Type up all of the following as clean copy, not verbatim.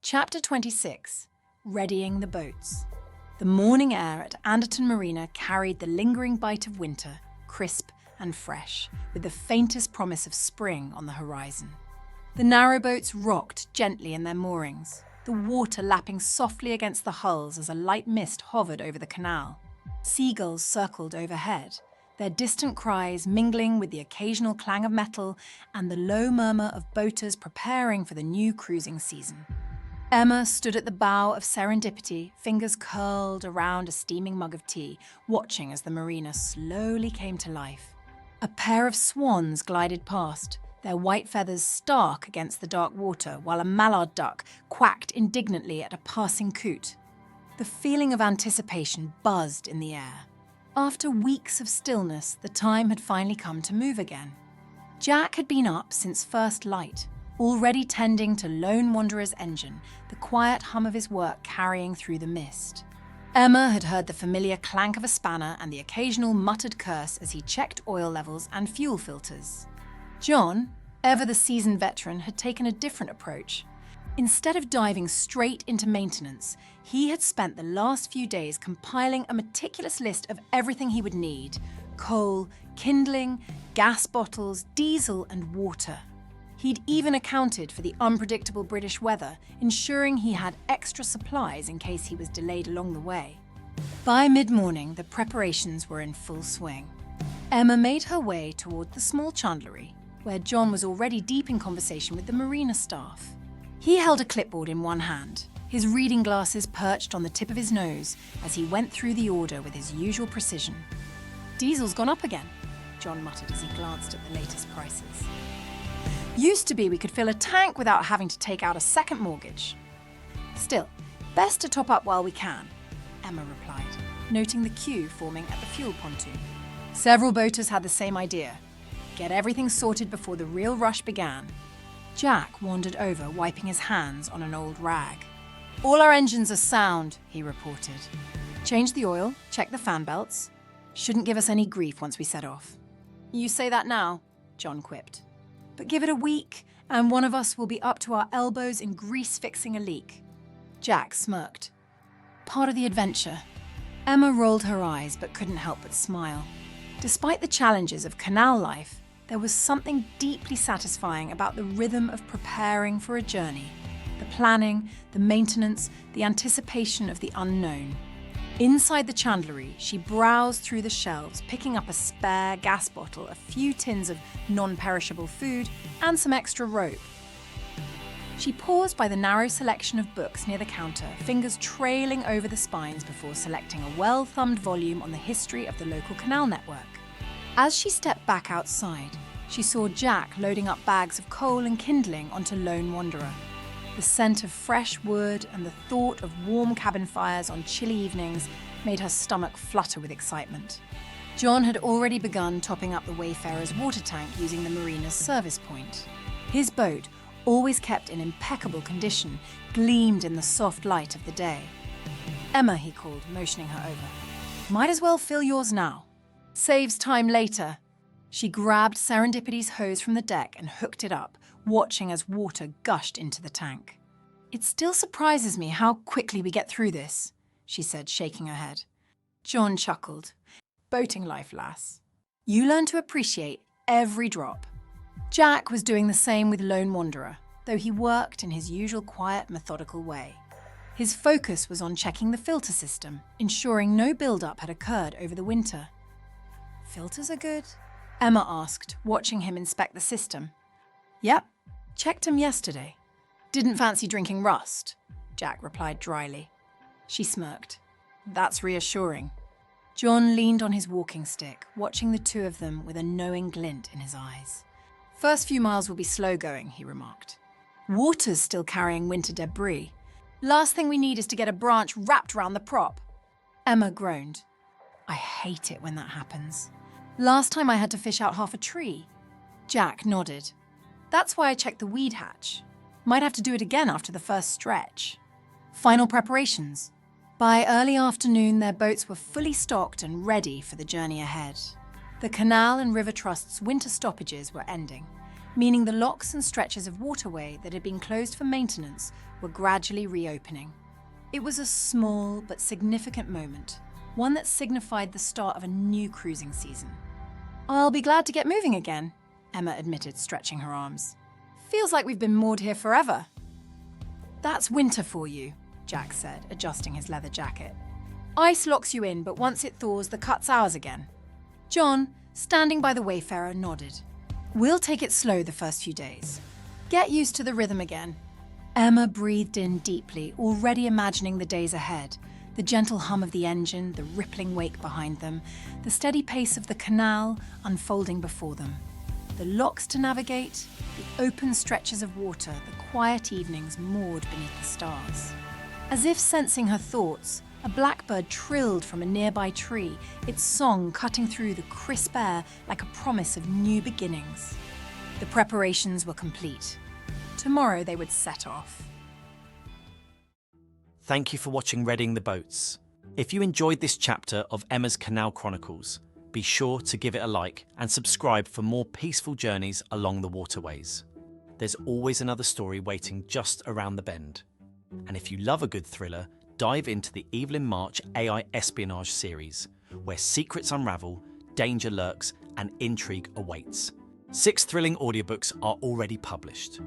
Chapter 26. Readying the Boats. The morning air at Anderton Marina carried the lingering bite of winter, crisp and fresh, with the faintest promise of spring on the horizon. The narrowboats rocked gently in their moorings, the water lapping softly against the hulls as a light mist hovered over the canal. Seagulls circled overhead, their distant cries mingling with the occasional clang of metal and the low murmur of boaters preparing for the new cruising season. Emma stood at the bow of Serendipity, fingers curled around a steaming mug of tea, watching as the marina slowly came to life. A pair of swans glided past, their white feathers stark against the dark water, while a mallard duck quacked indignantly at a passing coot. The feeling of anticipation buzzed in the air. After weeks of stillness, the time had finally come to move again. Jack had been up since first light, already tending to Lone Wanderer's engine, the quiet hum of his work carrying through the mist. Emma had heard the familiar clank of a spanner and the occasional muttered curse as he checked oil levels and fuel filters. John, ever the seasoned veteran, had taken a different approach. Instead of diving straight into maintenance, he had spent the last few days compiling a meticulous list of everything he would need: coal, kindling, gas bottles, diesel, and water. He'd even accounted for the unpredictable British weather, ensuring he had extra supplies in case he was delayed along the way. By mid-morning, the preparations were in full swing. Emma made her way toward the small chandlery, where John was already deep in conversation with the marina staff. He held a clipboard in one hand, his reading glasses perched on the tip of his nose as he went through the order with his usual precision. "Diesel's gone up again," John muttered as he glanced at the latest prices. "Used to be we could fill a tank without having to take out a second mortgage. Still, best to top up while we can," Emma replied, noting the queue forming at the fuel pontoon. Several boaters had the same idea: get everything sorted before the real rush began. Jack wandered over, wiping his hands on an old rag. "All our engines are sound," he reported. "Change the oil, check the fan belts. Shouldn't give us any grief once we set off." "You say that now," John quipped. "But give it a week, and one of us will be up to our elbows in grease fixing a leak." Jack smirked. "Part of the adventure." Emma rolled her eyes but couldn't help but smile. Despite the challenges of canal life, there was something deeply satisfying about the rhythm of preparing for a journey. The planning, the maintenance, the anticipation of the unknown. Inside the chandlery, she browsed through the shelves, picking up a spare gas bottle, a few tins of non-perishable food, and some extra rope. She paused by the narrow selection of books near the counter, fingers trailing over the spines before selecting a well-thumbed volume on the history of the local canal network. As she stepped back outside, she saw Jack loading up bags of coal and kindling onto Lone Wanderer. The scent of fresh wood and the thought of warm cabin fires on chilly evenings made her stomach flutter with excitement. John had already begun topping up the Wayfarer's water tank using the marina's service point. His boat, always kept in impeccable condition, gleamed in the soft light of the day. "Emma," he called, motioning her over. "Might as well fill yours now. Saves time later." She grabbed Serendipity's hose from the deck and hooked it up, watching as water gushed into the tank. "It still surprises me how quickly we get through this," she said, shaking her head. John chuckled. "Boating life, lass. You learn to appreciate every drop." Jack was doing the same with Lone Wanderer, though he worked in his usual quiet, methodical way. His focus was on checking the filter system, ensuring no build-up had occurred over the winter. "Filters are good?" Emma asked, watching him inspect the system. "Yep, checked him yesterday. Didn't fancy drinking rust," Jack replied dryly. She smirked. "That's reassuring." John leaned on his walking stick, watching the two of them with a knowing glint in his eyes. "First few miles will be slow going," he remarked. "Water's still carrying winter debris. Last thing we need is to get a branch wrapped around the prop." Emma groaned. "I hate it when that happens. Last time I had to fish out half a tree." Jack nodded. "That's why I checked the weed hatch. Might have to do it again after the first stretch." Final preparations. By early afternoon, their boats were fully stocked and ready for the journey ahead. The Canal and River Trust's winter stoppages were ending, meaning the locks and stretches of waterway that had been closed for maintenance were gradually reopening. It was a small but significant moment, one that signified the start of a new cruising season. "I'll be glad to get moving again," Emma admitted, stretching her arms. "Feels like we've been moored here forever." "That's winter for you," Jack said, adjusting his leather jacket. "Ice locks you in, but once it thaws, the cut's ours again." John, standing by the wayfarer, nodded. "We'll take it slow the first few days. Get used to the rhythm again." Emma breathed in deeply, already imagining the days ahead. The gentle hum of the engine, the rippling wake behind them, the steady pace of the canal unfolding before them. The locks to navigate, the open stretches of water, the quiet evenings moored beneath the stars. As if sensing her thoughts, a blackbird trilled from a nearby tree, its song cutting through the crisp air like a promise of new beginnings. The preparations were complete. Tomorrow they would set off. Thank you for watching Readying the Boats. If you enjoyed this chapter of Emma's Canal Chronicles, be sure to give it a like and subscribe for more peaceful journeys along the waterways. There's always another story waiting just around the bend. And if you love a good thriller, dive into the Evelyn March AI espionage series, where secrets unravel, danger lurks, and intrigue awaits. 6 thrilling audiobooks are already published.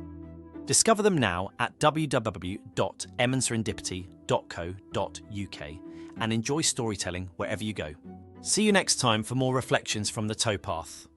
Discover them now at www.emmaserendipity.co.uk and enjoy storytelling wherever you go. See you next time for more reflections from the towpath.